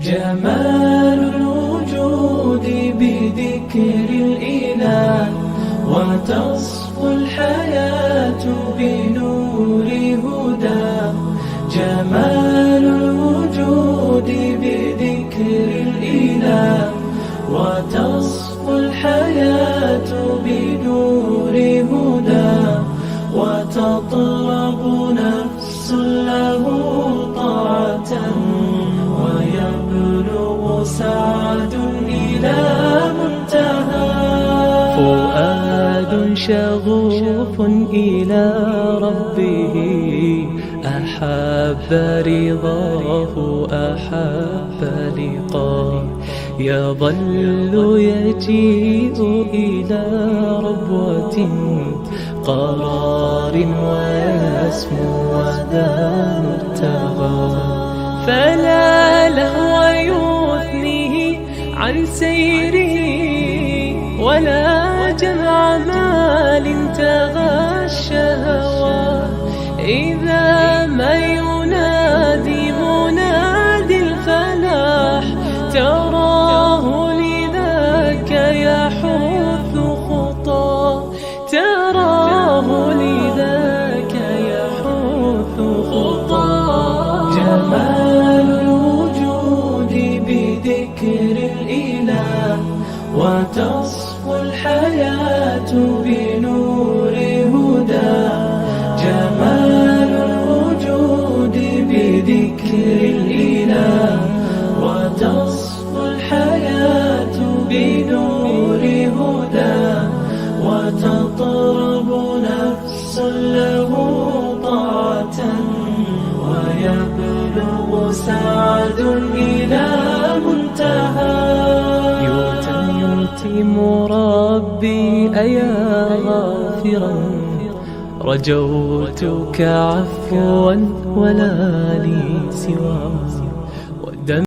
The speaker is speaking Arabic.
جمال الوجود بذكر الإله، وتصفو الحياة بنور هداه. جمال الوجود بذكر الإله، وتصفو الحياة بنور هداه. وتطلب نفس له طاعة، ويبلغ سعد إلى منتهى. فؤاد شغوف إلى ربه، أحب رضاه أحب لقاه. يظل يجيء إلى ربوة قرار، ويسمو وذا مبتغى. فلا لهو يثنيه عن سيره، ولا جمع مال تغى الشهوى. إذا ما ينادي منادي الفلاح، تراه لذاك يحث خطاه. تراه لذاك يحث خطاه. جمال الوجود بذكر الإله، وتصفو الحياة بنور هداه. جمال الوجود بذكر الإله، وتصفو الحياة بنور هداه. وتطرب نفس له طاعة، ويبلغ سعد إلى منتهى. يتم ربي أيا غافرا، رجوتك عفوا ولا لي سواه.